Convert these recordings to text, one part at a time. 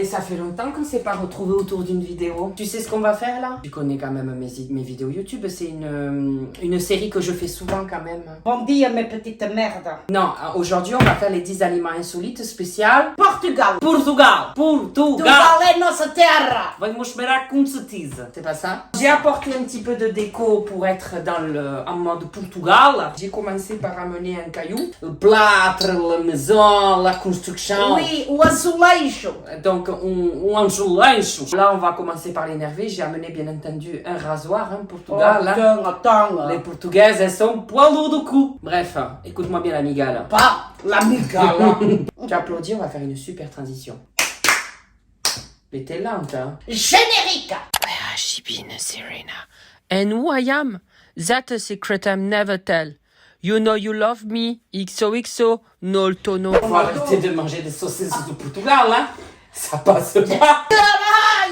Et ça fait longtemps qu'on ne s'est pas retrouvés autour d'une vidéo. Tu sais ce qu'on va faire là? Tu connais quand même mes vidéos YouTube, c'est une série que je fais souvent quand même. Bon dia, mes petites merdes. Non, aujourd'hui on va faire les 10 aliments insolites spécial Portugal. Portugal. Portugal é nossa terra. Vamos ver cum se tease. C'est pas ça? J'ai apporté un petit peu de déco pour être en mode Portugal. J'ai commencé par amener un caillou. Le plâtre, la maison, la construction. Oui, o azulejo. Donc, on azulejo. Là, on va commencer par l'énerver. J'ai amené, bien entendu, un rasoir, hein, Portugal. Hein. Attends. Les Portugaises, elles sont poilues de cou. Bref, écoute-moi bien l'amiga, là. Pas l'amiga, là. Tu applaudis, on va faire une super transition. Mais t'es lente, hein. Générique. Where has she been, Serena? And who I am? That's a secret I'm never tell. You know you love me, XOXO, no tono. Faut arrêter de manger des saucisses du Portugal, hein. Ça passe pas.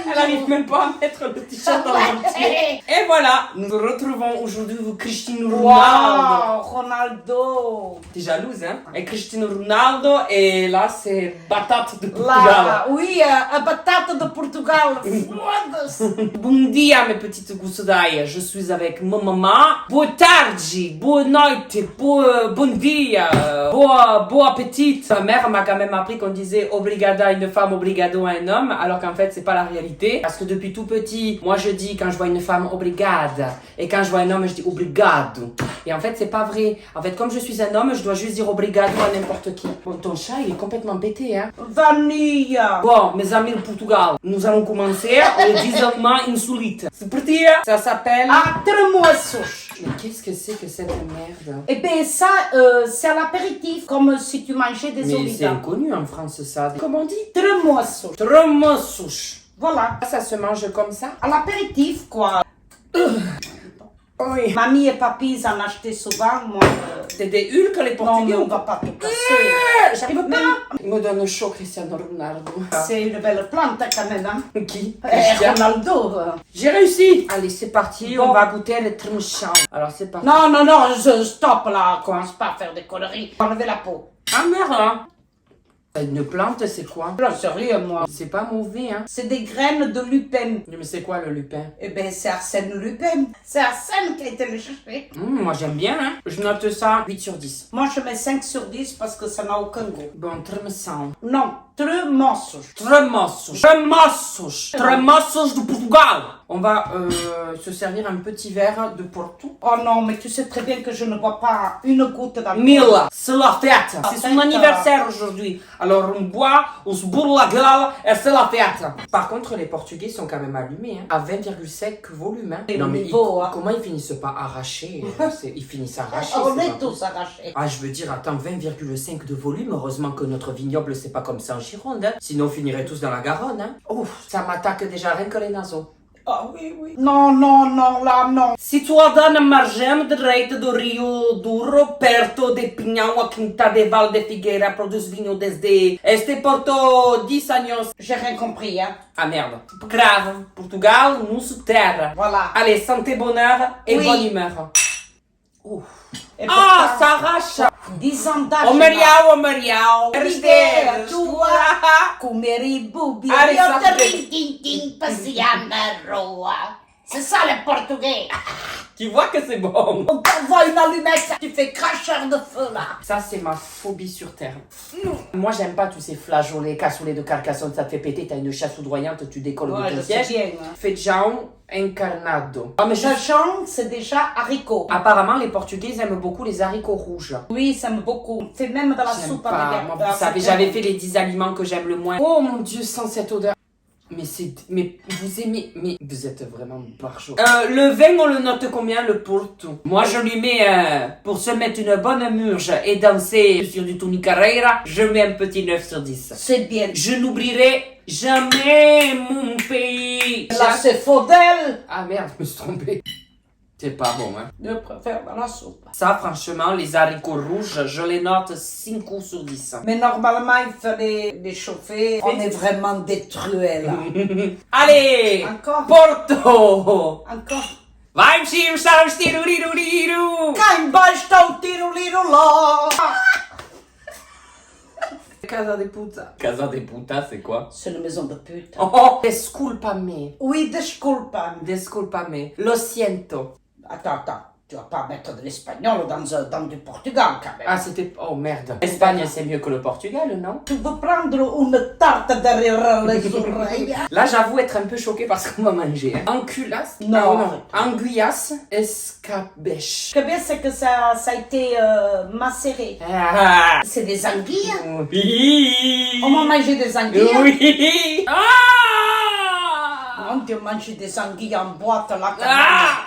Elle n'arrive même pas à mettre le t-shirt dans l'entier. Et voilà, nous nous retrouvons aujourd'hui avec Cristiano Ronaldo. Wow, Ronaldo. T'es jalouse, hein? Et Cristiano Ronaldo, et là, c'est batate de Portugal. Là, oui, a batata de Portugal. Foda-se. Bom dia, mes petites goussailles. Je suis avec ma maman. Boa tarde, boa noite, bon dia, bon appétit. Ma mère m'a quand même appris qu'on disait obrigada à une femme, obrigado à un homme, alors qu'en fait, c'est pas la réalité. Parce que depuis tout petit, moi je dis quand je vois une femme obrigada, et quand je vois un homme, je dis obrigado. Et en fait, c'est pas vrai. En fait, comme je suis un homme, je dois juste dire obrigado à n'importe qui. Bon, ton chat, il est complètement pété, hein. Vanilla. Bon, mes amis de Portugal, nous allons commencer les 10 aliments insolites. C'est parti, ça s'appelle... Ah, tremoços. Mais qu'est-ce que c'est que cette merde? Eh bien, ça, c'est à l'apéritif, comme si tu mangeais des Mais c'est olives. inconnu en France, ça. Comment on dit? Tremoços. Tremoços. Voilà. Ça se mange comme ça? À l'apéritif, quoi. Oui. Mamie et papy en achetaient souvent, moi. C'est des hulles que les Non, Portugais mais on ont va pas tout casser. J'arrive pas. Même- Il me donne chaud, Cristiano Ronaldo. C'est une belle plante, quand même, hein. Qui? Ronaldo. J'ai réussi. Allez, c'est parti. Bon. On va goûter les tremoços. Alors, c'est parti. Non, stop, là. Commence pas à faire des conneries. Enlevez la peau. Ah, merde, hein. Une plante, c'est quoi? J'en sais rien, moi. C'est pas mauvais, hein. C'est des graines de lupin. Mais c'est quoi le lupin? Eh ben, c'est Arsène Lupin. C'est Arsène qui a été le chercher. Moi j'aime bien, hein. Je note ça 8 sur 10. Moi, je mets 5 sur 10 parce que ça n'a aucun goût. Bon, tremoços. Non, tremoços. Tremoços. Tremoços. Tremoços du Portugal. On va se servir un petit verre de Porto. Oh non, mais tu sais très bien que je ne bois pas une goutte d'alcool. Mila, c'est la fête. C'est son fête. anniversaire aujourd'hui. Alors on boit, on se bourre la gueule et c'est la fête. Par contre, les Portugais sont quand même allumés, hein. À 20,5 volume, hein. Et Non le mais niveau, hein. comment ils finissent pas arrachés? Ils finissent arrachés. On c'est est pas tous arrachés. Ah, je veux dire, attends, 20,5 de volume. Heureusement que notre vignoble, c'est pas comme ça en Gironde, hein. Sinon, on finirait tous dans la Garonne, hein. Ouf, ça m'attaque déjà rien que les naseaux. Ah oui, oui. Non, là, non. Situada na margem direita do Rio Douro, perto de Pinhão, a Quinta de Val de Figueira, produz vinho desde este Porto 10 anos. J'ai rien compris, hein. Ah merde. Grave. Portugal, nossa terra. Voilà. Allez, santé, bonheur et Oui. bonne humeur. Ouf. Et Ah, pourtant, ça arrache. 10 ans d'âge. Ô Mariau, ô Mariau. Ideia tua, comer e beber. Allez, E ça eu fait. rim-tim-tim, passear na rua. C'est ça le portugais. Tu vois que c'est bon. On t'envoie une allumette, tu fais cracheur de feu là. Ça, c'est ma phobie sur Terre. Moi, j'aime pas tous ces flageolets, cassoulets de Carcassonne, ça te fait péter, t'as une chasse foudroyante, tu décolles Ouais, de je ton sais siège. bien. Hein. Feijão encarnado. Ah, mais Jajang, c'est déjà haricot. apparemment, les Portugais aiment beaucoup les haricots rouges. Oui, ça me beaucoup. On fait même dans la J'aime soupe pas. avec Moi, vous savez, j'avais fait les 10 aliments que j'aime le moins. Oh mon Dieu, sans cette odeur. Mais vous aimez, mais vous êtes vraiment barjot. Le vin, on le note combien, le Porto? Moi, je lui mets, pour se mettre une bonne murge et danser sur du Tony Carreira, je mets un petit 9 sur 10. C'est bien. Je n'oublierai jamais mon pays. Là, c'est Faudel. Ah merde, je me suis trompé. C'est pas bon, hein. Je préfère dans la soupe. Ça, franchement, les haricots rouges, je les note 5 sur 10. Mais normalement, il fallait les chauffer. On est vraiment des truelles là. Allez! Encore. Porto! Encore. Vai, mexer, estamos, tiru. Cá embaixo está o tiro-liro lá. Casa de puta. Casa de puta, c'est quoi? C'est une maison de pute. Oh, disculpame. Oui, disculpa. Disculpame. Lo siento. Attends. Tu vas pas mettre de l'espagnol dans du Portugal, quand même. Ah, c'était... Oh, merde. L'Espagne, c'est mieux que le Portugal, non? Tu veux prendre une tarte derrière les oreilles? Là, j'avoue être un peu choquée parce qu'on va manger. Hein. Anculas? Non. Anguillas escabeche. Ce qui est bien, c'est que ça a été macéré. Ah. C'est des anguilles. Oui. On va manger des anguilles. Oui. Ah. Non, tu manges des anguilles en boîte, là, quand Ah.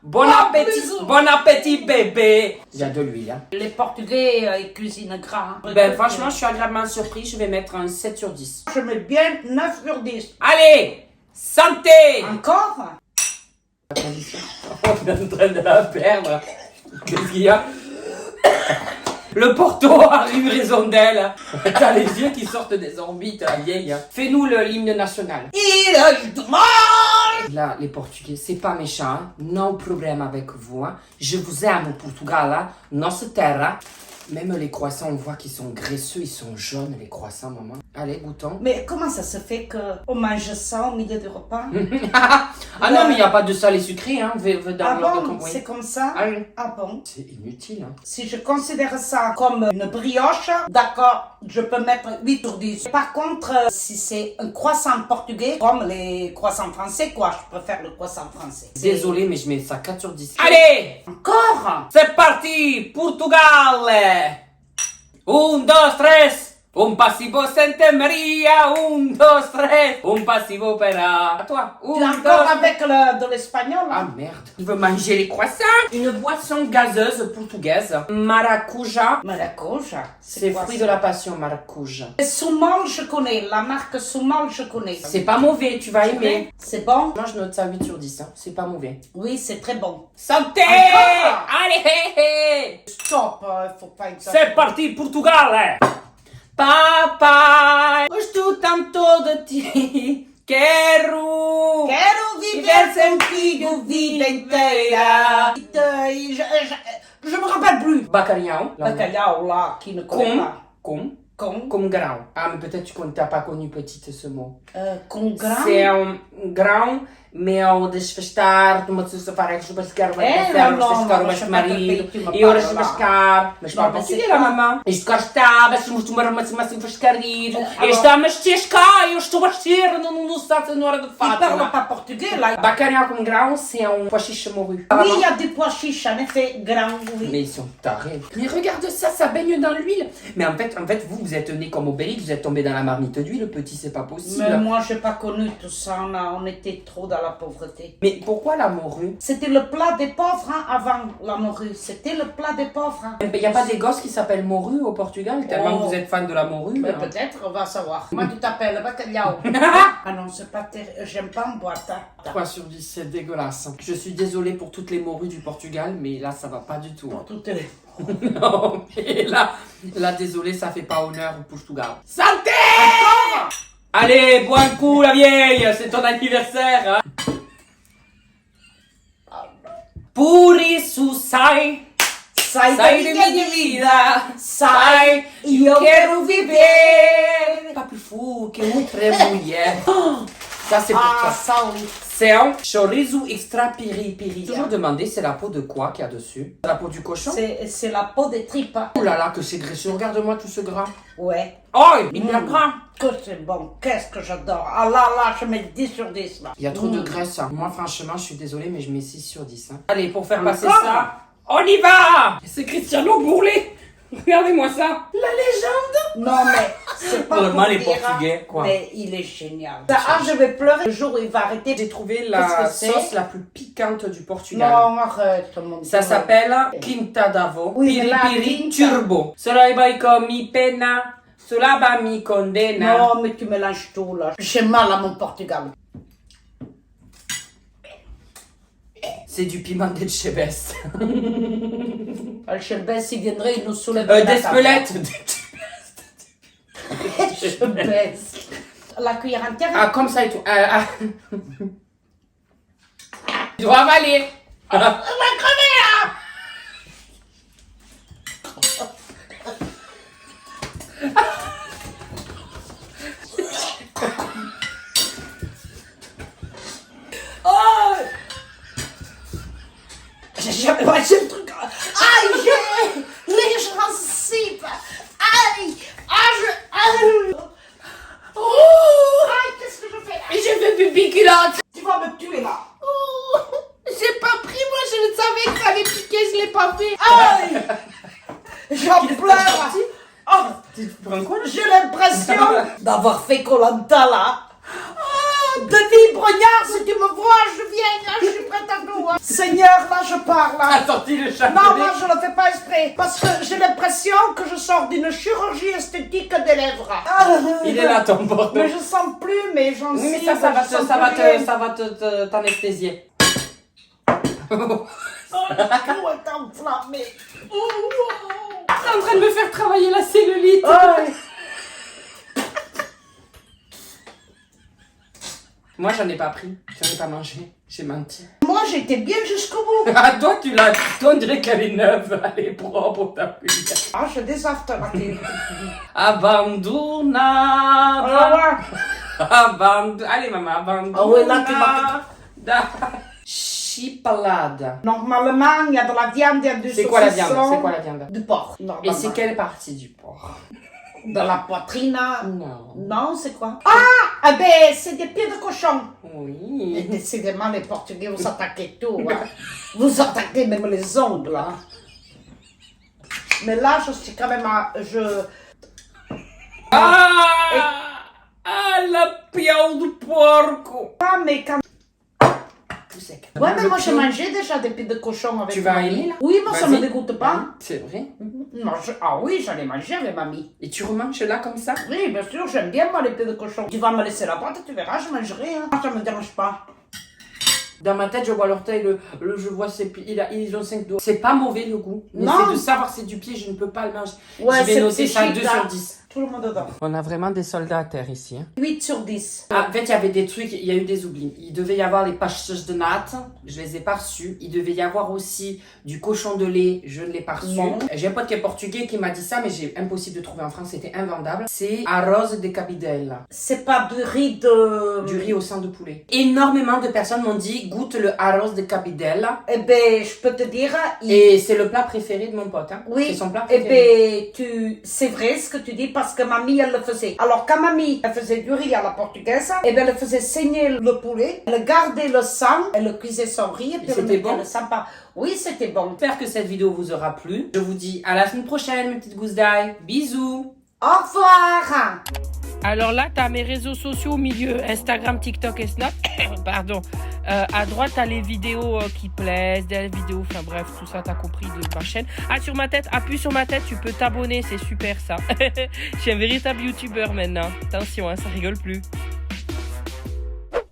Bon Ah, appétit. plus. Bon appétit, bébé. Il y a de l'huile, hein. même. Les Portugais, ils cuisinent gras. Ben, franchement, je suis agréablement surpris. Je vais mettre un 7 sur 10. Je mets bien 9 sur 10. Allez, santé. Encore? On est en train de la perdre. Qu'est-ce qu'il y a? Le Porto arrive raison d'elle. T'as les yeux qui sortent des orbites, la vieille. Fais-nous l'hymne national. Il est du mal. Là, les Portugais, c'est pas méchant, hein? Non problème avec vous, hein? Je vous aime au Portugal, hein? Nossa terra. Même les croissants, on voit qu'ils sont graisseux, ils sont jaunes, les croissants, maman. Allez, goûtons. Mais comment ça se fait qu'on mange ça au milieu du repas? Ah non, mais il n'y a pas de salé sucré, hein? Dans Ah l'ordre bon? de- oui. C'est comme ça? Allez. Ah bon? C'est inutile, hein? Si je considère ça comme une brioche, d'accord, je peux mettre 8 sur 10. Par contre, si c'est un croissant portugais, comme les croissants français, quoi, je préfère le croissant français. Désolé, mais je mets ça 4 sur 10. Allez! Encore? C'est parti! Portugal! 1, 2, 3! Un passivo Santa Maria! 1, 2, 3! Un passivo per... À toi! Tu es encore avec de l'espagnol? Ah merde! Il veut manger les croissants! Une boisson gazeuse portugaise. Maracuja. Maracuja. C'est quoi, fruit ça? de la passion, maracuja. Soumol, je connais. La marque Soumol, je connais. C'est pas mauvais, tu vas aimer. C'est bon? Moi, je note ça 8 sur 10, hein. C'est pas mauvais. Oui, c'est très bon. Santé! Encore? Allez, hé, hé! Stop, faut pas exagérer. C'est parti, Portugal! Papá, gosto tanto de ti. Quero viver contigo vida inteira. Je me rappelle plus. Bacalhau. Bacalhau, là, qui ne connaît pas. Comme grão. Ah, mais peut-être tu n'as pas connu, petite, ce mot. Com grão? C'est un grão, mais ao desfastar, uma pessoa faz chubascar, vai É, desfascar, não, desfascar o não, mais não, marido, não, não, não, e ora não, chubascar, mas não, para mas conseguir c'est a quoi? mamã. Isto cá está, mas somos uma armação fascarir, alors- está, mas tens cá, eu estou a ser, não está na hora de Il parle fato. pas portugais, là. Bacalhau comme grão, c'est un pois chiche morue. Oui, il y a des pois chiches, en effet, grands, oui. Mais ils sont tarés. Mais regarde ça, ça baigne dans l'huile. Mais en fait, vous êtes né comme Obélix, vous êtes tombé dans la marmite d'huile, petit, c'est pas possible. Mais moi, j'ai pas connu tout ça, on était trop dans la pauvreté. Mais pourquoi la morue? C'était le plat des pauvres, hein, avant la morue. C'était le plat des pauvres. Hein. Il n'y a pas des gosses qui s'appellent morue au Portugal, tellement que vous êtes fan de la morue. Mais hein. peut-être, on va savoir. Moi, tu t'appelles Bacalhau. Ah non, c'est pas terrible. J'aime pas en boîte. Hein. 3 sur 10, c'est dégueulasse. Je suis désolée pour toutes les morues du Portugal, mais là, ça va pas du tout. Pour toutes les... Non, mais là, désolé, ça fait pas honneur au Portugal. Santé! Allez, bois un coup, la vieille, c'est ton anniversaire. Hein. Por isso sai de minha vida, sai, eu quero viver. Pas plus fou que outra mulher. Ça, c'est pour Ah, toi. ça oui. C'est un chorizo extra piri-piri. Toujours demandé, c'est la peau de quoi qu'il y a dessus? La peau du cochon? C'est la peau des tripes. Hein. Oh là là, que c'est graisseux. Regarde-moi tout ce gras. Ouais. Oh, il y a gras. Que c'est bon. Qu'est-ce que j'adore. Ah là, je mets 10 sur 10 là. Il y a trop de graisse. Hein. Moi, franchement, je suis désolée, mais je mets 6 sur 10. Hein. Allez, pour faire passer Encore? ça, on y va! C'est Cristiano Bourlet. Regardez-moi ça. La légende. Non mais c'est pas Vraiment, pour les dire, Portugais, quoi. Mais il est génial. Ah, je vais pleurer le jour où il va arrêter. J'ai trouvé Qu'est-ce la que c'est? sauce la plus piquante du Portugal. Non, arrête mon Ça Dieu. s'appelle Quinta d'Avo. Oui, mais Piri la Piri Quinta. Turbo. Solaibai mi pena, solaba mi condena. Non, mais tu mélanges tout là. J'ai mal à mon Portugal. C'est du piment de Chebes. Alchebès, il viendrait, il nous soulève. D'Espelette. Alchebès. La cuillère entière. Ah, comme ça et tout. Tu dois avaler. On va crever là. piculotte. Tu vas me tuer là. J'ai pas pris, moi je le savais que ça allait piquer, je l'ai pas fait. Aïe. J'en pleure. Oh, Tu prends quoi là? j'ai l'impression d'avoir fait Koh-Lanta là. Denis Brognard, si tu me vois, je viens, là, je suis prête à tout. Hein. Seigneur, là, je pars, là. A sorti le chapelet. Non, moi, je le fais pas exprès. Parce que j'ai l'impression que je sors d'une chirurgie esthétique des lèvres. Il est là ton Mais bordel. je sens plus mes gencives. Oui, mais ça va t'anesthésier. Oh, le cou est enflammé. T'es en train de me faire travailler la cellulite. Oh. Moi, j'en ai pas pris. J'en ai pas mangé. J'ai menti. Moi, j'étais bien jusqu'au bout. Ah, toi, tu l'as. Toi, on dirait qu'elle est neuve. Elle est propre, t'as pu. Ah, je désafte la télé. Abandonnada. Ah ouais. Allez, maman, abandonnada. Ah ouais, là, tu Chipalade. Normalement, il y a de la viande, il y a du C'est quoi la viande? saucisson. C'est quoi la viande? Du porc. Et Normalement. c'est quelle partie du porc? De la poitrine. Non. Non, c'est quoi? Ah, ben, c'est des pieds de cochon. Oui. Et décidément, les Portugais, vous attaquez tout. Hein. Vous attaquez même les ongles. Hein. Mais là, je suis quand même à... Ah, la piau du porco. Ah, mais quand... Tout sec. Ouais, mais Le moi, j'ai piau. mangé déjà des pieds de cochon avec Tu vas mamie. aimer, là? Oui, moi, ça Vas-y. me dégoûte pas. C'est vrai. Non, ah oui, j'en ai mangé avec mamie. Et tu remanges là comme ça? Oui, bien sûr, j'aime bien, moi, les pieds de cochon. Tu vas me laisser la pâte, tu verras, je mangerai. Hein. Ça me dérange pas. Dans ma tête, je vois l'orteil, je vois ses pieds, ils ont 5 doigts. C'est pas mauvais le goût. Mais Non. c'est de savoir que c'est du pied, je ne peux pas le manger. Ouais, je vais c'est noter ça psychique, 2 là. sur 10. Tout le monde adore. On a vraiment des soldats à terre ici. Hein. 8 sur 10. Ah, en fait, il y avait des trucs, il y a eu des oublis. Il devait y avoir les pastas de natte, je les ai pas reçus. Il devait y avoir aussi du cochon de lait, je ne l'ai pas reçu. Non. J'ai un pote qui est portugais qui m'a dit ça, mais j'ai impossible de trouver en France, c'était invendable. C'est arroz de cabidela, C'est pas du riz de... du riz au sang de poulet. Énormément de personnes m'ont dit, goûte le arroz de cabidela. Eh ben, je peux te dire... Et c'est le plat préféré de mon pote. Hein. Oui, C'est son plat eh préféré. ben, c'est vrai ce que tu dis parce que mamie, elle le faisait. Alors, quand mamie, elle faisait du riz à la portugaise, eh ben, elle faisait saigner le poulet, elle gardait le sang, elle cuisait son riz et puis elle c'était mettait bon? le sang par... Oui, c'était bon. J'espère que cette vidéo vous aura plu. Je vous dis à la semaine prochaine, mes petites gousses d'ail. Bisous. Au revoir. Alors là, tu as mes réseaux sociaux au milieu, Instagram, TikTok et Snap. Pardon. À droite, tu as les vidéos qui plaisent, des vidéos, enfin bref, tout ça, tu as compris de ma chaîne. Ah, sur ma tête, appuie sur ma tête, tu peux t'abonner, c'est super ça. Je suis un véritable youtubeur maintenant. Attention, hein, ça rigole plus.